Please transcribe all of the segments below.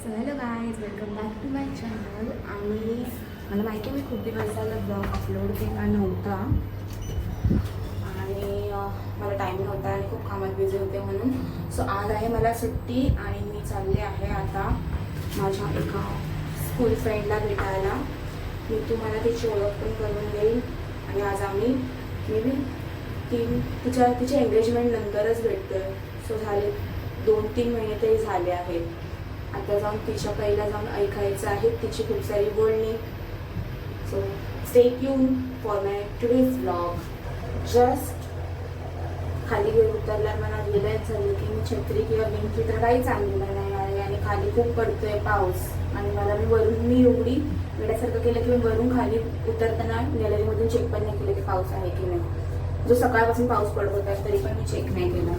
So hello guys, welcome back to my channel. आणि मला माहिती आहे मी खूप दिवस झाला ब्लॉग अपलोड केला नव्हता आणि मला टाईम नव्हता आणि खूप कामात बिझी होते म्हणून. सो आज आहे मला सुट्टी आणि मी चालले आहे आता माझ्या एका स्कूल फ्रेंडला भेटायला. मी तुम्हाला तिची ओळख पण करून देईल. आणि आज आम्ही मे बी तिच्या एंगेजमेंट नंतरच भेटतो आहे. सो झाले 2-3 महिने तरी झाले आहेत. आता जाऊन तिच्या पहिला जाऊन ऐकायचं आहे तिची खूप सारी बोलणी. So stay tune for my today's blog. Just खाली उतरल्यावर मला रिअलाइज झालं की मी छत्री किंवा विंकी तर काहीच आणलेलं नाही आहे आणि खाली खूप पडतोय पाऊस. आणि मी एवढी वेड्यासारखं केलं की मी वरून खाली उतरताना गॅलरीमधून चेक पण नाही केलं की पाऊस आहे की नाही. जो सकाळपासून पाऊस पडत होता तरी पण मी चेक नाही केला.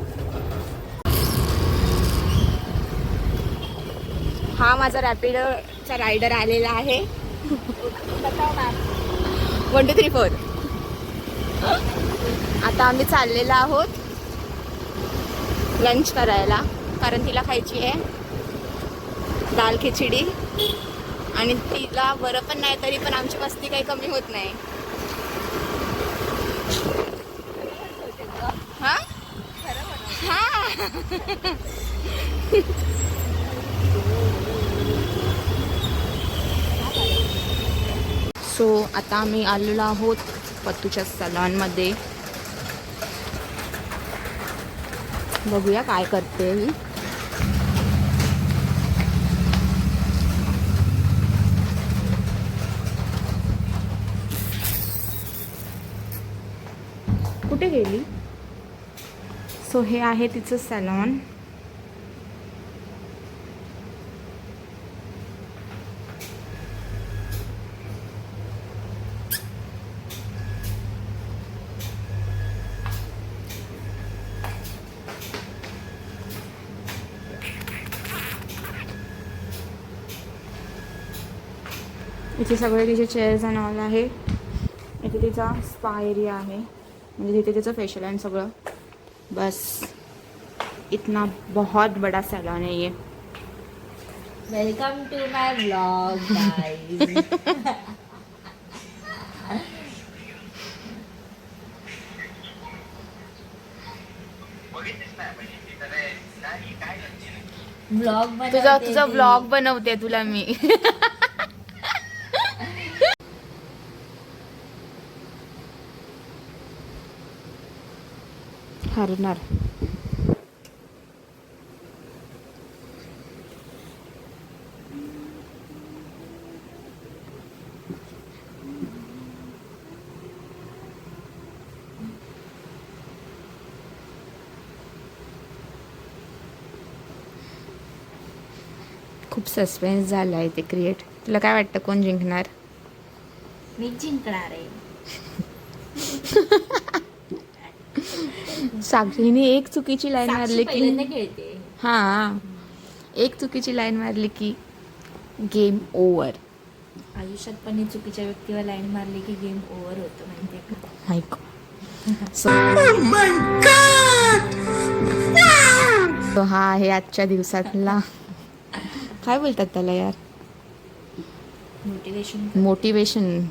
हा माझा रॅपिडोचा रायडर आलेला आहे. 1 2 3 4. आता आम्ही चाललेलो आहोत लंच करायला, कारण तिला खायची आहे दाल खिचडी. आणि तिला बरं पण नाही तरी पण आमची मस्ती काही कमी होत नाही. हा हा सो आता आम्ही आलेलो आहोत पत्तूच्या सलॉनमध्ये. बघूया काय करते ही. कुठे गेली? सो हे आहे तिचं सलॉन. इथे सगळे तिचे चेअर्स आणि ऑल आहे. इथे तिचा स्पा एरिया आहे, म्हणजे तिथे तिचं फेशियल आणि सगळं. बस इतना बहुत बड़ा सैलून है ये. Welcome to my vlog guys. Vlog तुझा व्लॉग बनवते तुला मी. हरणार. खूप सस्पेन्स झाला आहे ते क्रिएट. तुला काय वाटतं कोण जिंकणार? मी जिंकणार आहे. साक्षीने एक चुकीची लाईन मारली की खेळते. हां, एक चुकीची लाईन मारली की गेम ओव्हर. आयुष्यात पण ही चुकीच्या व्यक्तीवर लाईन मारली की गेम ओव्हर होतं, माहितीये का? माईक. सो हा आहे आजच्या दिवसातला, काय बोलतात त्याला यार, मोटिवेशन.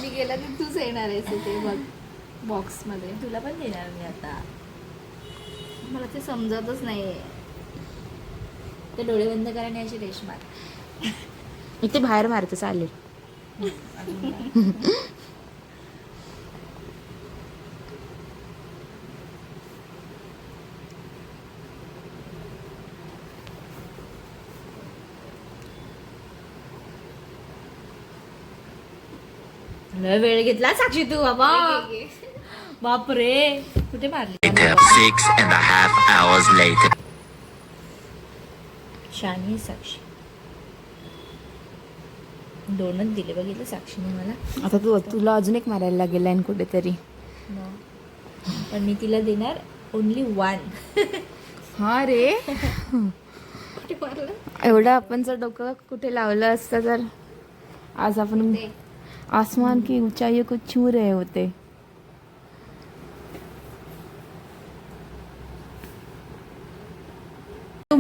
मी गेला तर तूच येणार आहेस ते बघ बॉक्स मध्ये. तुला पण देणार मी आता. मला ते समजतच नाहीये. ते डोळे बंद करायला याची रेश मार. इथे बाहेर मारते चालेल. वेळ घेतला साक्षी तू बाबा. बापरे, कुठे मारली? 6.5 hours later. शानी साक्षी. 2च दिले बघितलं साक्षीने मला. आता तुला अजून एक मारायला लागेल लाईन कुठेतरी. पण मी तिला देणार ओनली 1. हा रे, कुठे मारलं? एवढं आपण जर डोकं कुठे लावलं असतं तर आज आपण आसमान की ऊंचाई को छू रहे होते.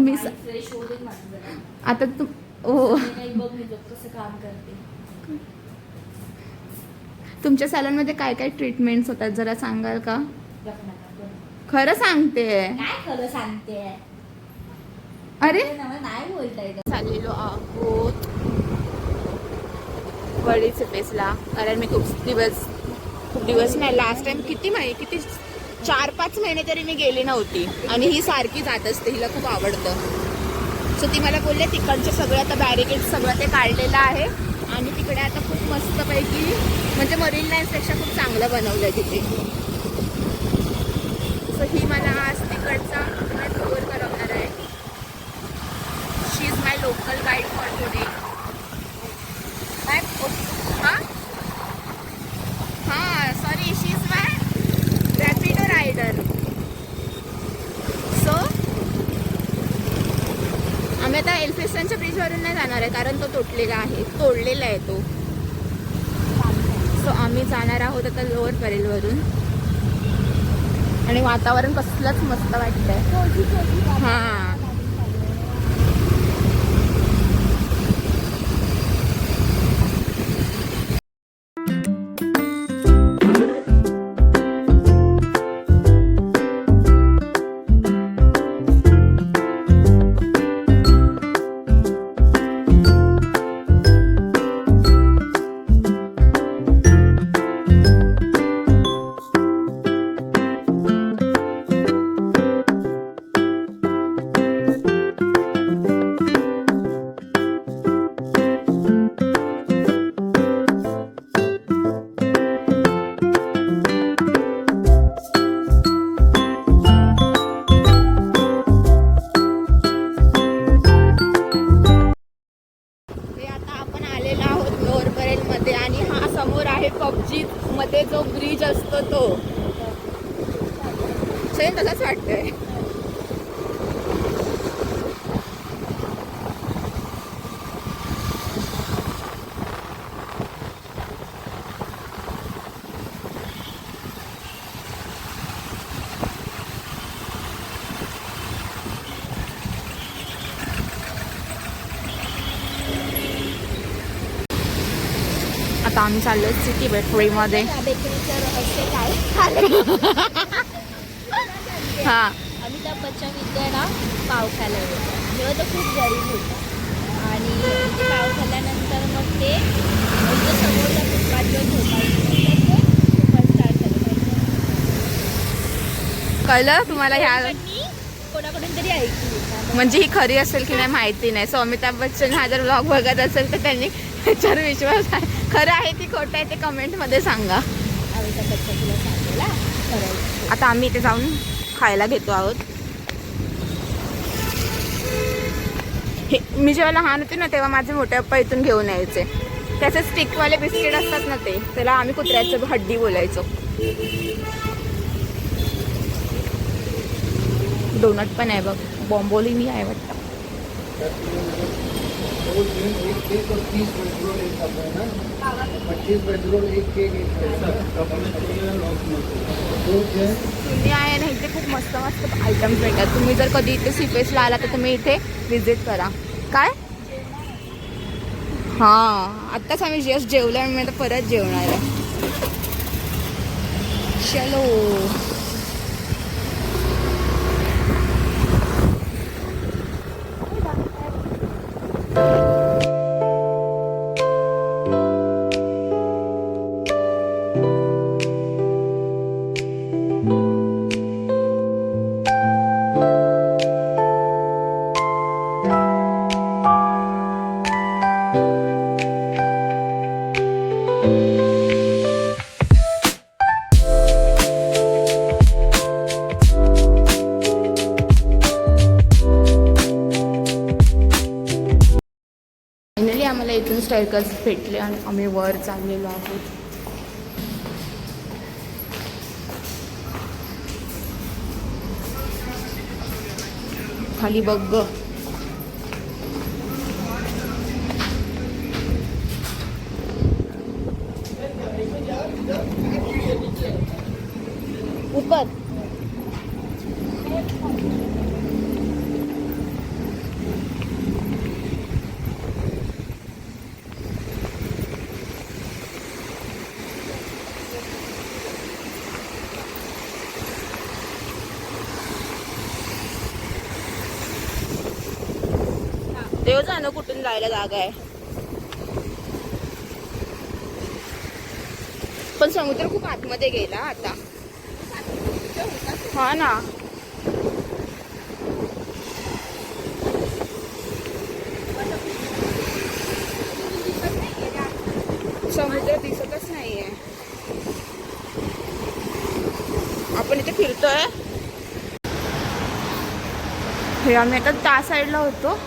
तुम्ही फ्रेश होऊ दे माझं जरा. आता हो काही बघ मी बघ कसं काम करते. तुमच्या सॅलॉनमध्ये काय काय ट्रीटमेंट्स होतात जरा सांगाल का? बघ नका बघ. खरं सांगते. काय खरं सांगते. अरे मला नाही बोलता येत. चाललेलो आहोत वडीचे पेसला, कारण मी खूप दिवस नाही, लास्ट टाइम किती 4-5 महिने तरी मी गेली नव्हती आणि ही सारखी जात असते, हिला खूप आवडतं. सो ती मला बोलले तिकडचे सगळं आता बॅरिकेड सगळं ते काढलेलं आहे आणि तिकडे आता खूप मस्तपैकी म्हणजे मरीन लाईन्सपेक्षा खूप चांगलं बनवलं आहे तिथे. सो ही मला आज तिकडचा टूर करवणार आहे. She is my local guide for today. हां sorry, she is my Rapido rider. So आम्ही आता एल्फिन्स्टनच्या ब्रिजवरून नाही जाणार आहे कारण तो तोडलेला आहे तो. सो आम्ही जाणार आहोत आता लोअर परेलवरून आणि वातावरण कसलंच मस्त वाटतंय. हां आणि हा समोर आहे पबजी मध्ये जो ब्रिज असतो तो. सेम तसंच वाटतंय. आता आम्ही चाललोय सिटी बेकरीमध्ये. हा अमिताभ बच्चन इथे ना पाव खायला होता तेव्हा तो खूप गरीब होता आणि ते पाव खाल्ल्यानंतर मग ते इथे समोरच्या फुटपाथवर झोपायचं स्टार्ट झालं. कळलं तुम्हाला ह्या कोणाकडून तरी ऐकली. म्हणजे ही खरी असेल की नाही माहिती नाही. सो अमिताभ बच्चन हा जर व्लॉग बघत असेल तर त्यांनी त्याच्यावर विश्वास आहे. खरं आहे की खोटं आहे ते कमेंटमध्ये सांगा. अमिताभ बच्चन तुला सांगेला करायचं. आता आम्ही इथे जाऊन खायला घेतो आहोत. हे मी जेव्हा लहान होते ना तेव्हा माझे मोठे पप्पा इथून घेऊन यायचे. त्याचे स्टिकवाले बिस्किट असतात ना ते, त्याला आम्ही कुत्र्याचं हड्डी बोलायचो. डोनट पण आहे बघ, बॉम्बोलिनी आहे वाटतं. तुम्ही आहे ना इथे खूप मस्त मस्त आयटम्स भेटतात. तुम्ही जर कधी इथे सीफेसला आला तर तुम्ही इथे विजिट करा. काय हां आत्ताच आम्ही जस्ट जेवलो आणि मी आता परत जेवणार आहे. चलो फायनली आम्हाला इथून स्टेअरकेस भेटले आणि आम्ही वर चाललेलो आहोत. खाली बघ ग. ऊपर देव जाणं कुठून जायला जागा आहे. पण समुद्र खूप आतमध्ये गेला आता. हा ना. समुद्र दिसतच नाहीये. आपण इथे फिरतोय. हे आम्ही आता त्या साईडला होतो.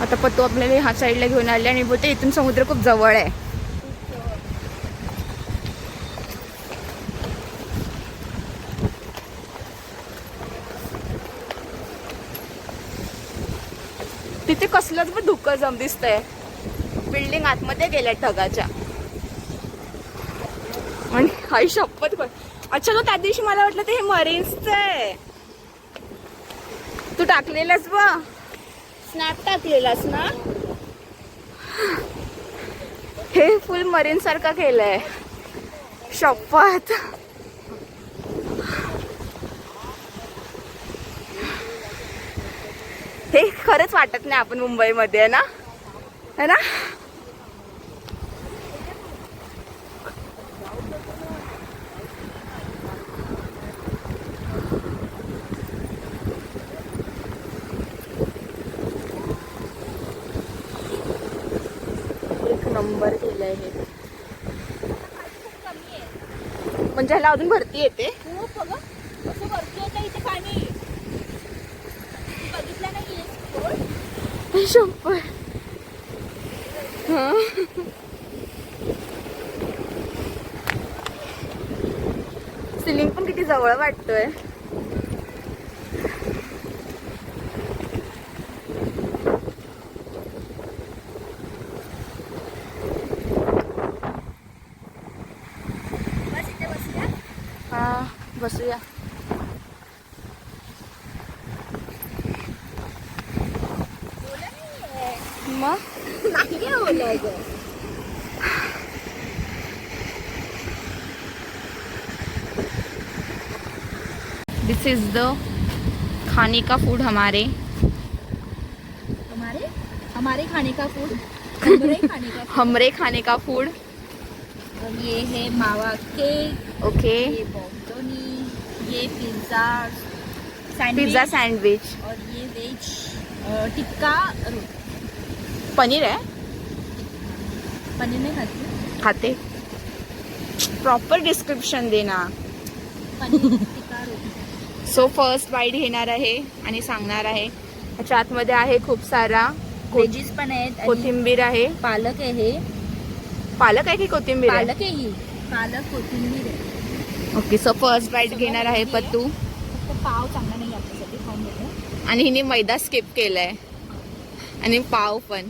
आता पत्तू आपल्याला ह्या साईडला घेऊन आले आणि बोलते इथून समुद्र खूप जवळ आहे. तिथे कसलंच पण धुकं जम दिसतंय. बिल्डिंग आतमध्ये गेल्या ढगाच्या. आणि आई शपथ पण. अच्छा तो त्या दिवशी मला वाटलं ते हे मरीन्सच आहे. तू टाकलेलास बा स्नॅप टाकलेलास ना. हे फुल मरीन सारखं केलंय. शपथ. हे खरंच वाटत नाही आपण मुंबईमध्ये आहे ना. है ना. एक नंबर केलंय हे. म्हणजे ह्याला अजून भरती येते. कसं वरती होतं इथे पाणी बघितलं नाही. शपथ. सिलिंग पण किती जवळ वाटतोय. हा बसूया. मग नाही बोलायचं. दिस इज द खाने का फूड हमारे हमारे खाने का फूड. हमरे खाने का हमरे खाने का फूड. और ये है मावा केक. ओके. ये बॉम्बोनी. ये पिज्ज़ा पिज्ज़ा सैंडविच. और ये वेज टिक्का रोल. पनीर है. पनीर नहीं खाती. खाते. प्रॉपर डिस्क्रिप्शन देना. Paneer tikka role. So first bite घेणार आहे आणि सांगणार आहे. त्याच्या आतमध्ये आहे खूप सारा वेजीज पण आहेत. आणि कोथिंबीर आहे. पालक आहे. पालक आहे की कोथिंबीर आहे. पालक आहे ही. पालक कोथिंबीर आहे. ओके. सो फर्स्ट बाईट घेणार आहे पत्तू. फक्त पाव चांगला नाही आपल्यासाठी खाऊन घेतो. आणि हिने मैदा स्किप केलाय आणि पाव पण.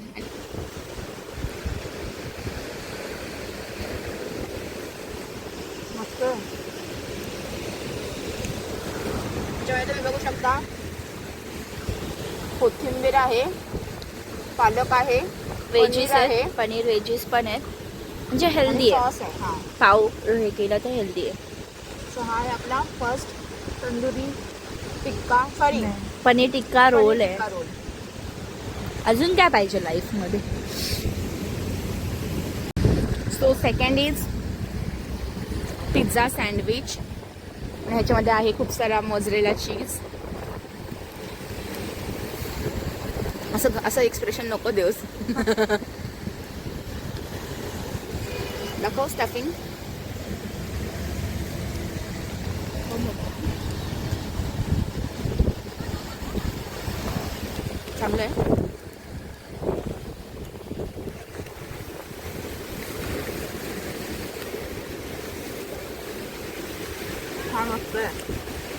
मस्त. त्याच्यामध्ये तुम्ही बघू शकता कोथिंबीर आहे, पालक आहे, वेजीज पनीर आहे. आहे. पनीर वेजीज पण आहेत. म्हणजे हेल्दी आहे. सॉस आहे. हा. पाव हे केलं तर हेल्दी आहे. सो हा आहे आपला फर्स्ट तंदुरी टिक्का. सॉरी पनीर टिक्का रोल आहे. टिक्का रोल. अजून काय पाहिजे लाईफ मध्ये. So second is pizza sandwich. ह्याच्यामध्ये आहे खूप सारा मोझरेला चीज. असं एक्सप्रेशन नको देऊस. दाखव स्टफिंग. चांगलं आहे. हा मस्त आहे.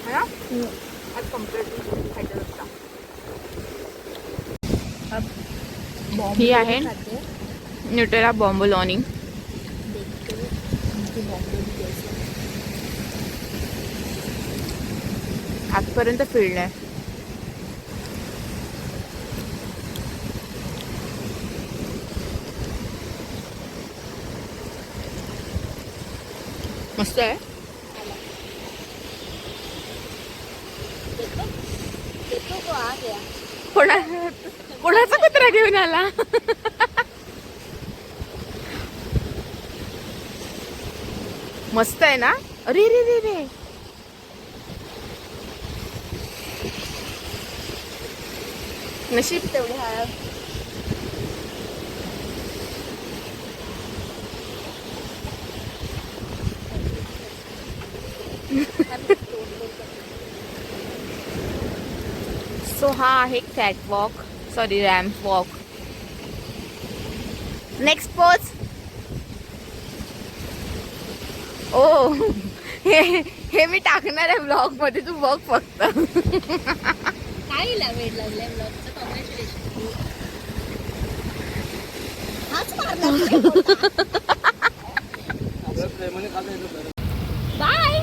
है ना. आज कम्प्लीटली खायचं असतं. ही आहे न्यूटेला बॉम्बोलोनी. आजपर्यंत फिरलंय. मस्त आहे. कोणाचा कुत्रा कॅमेरा घेऊन आला. मस्त आहे ना. अरे रे रे रे नशीब तेवढे आहे. सो हा आहे cat walk, sorry ramp walk. Next pose. ओ हे मी टाकणार आहे ब्लॉग मध्ये, तू बघ फक्त. काय वेळ लागलाय ब्लॉगचं. कॉंग्रॅच्युलेशन. हाच मारला. बाय.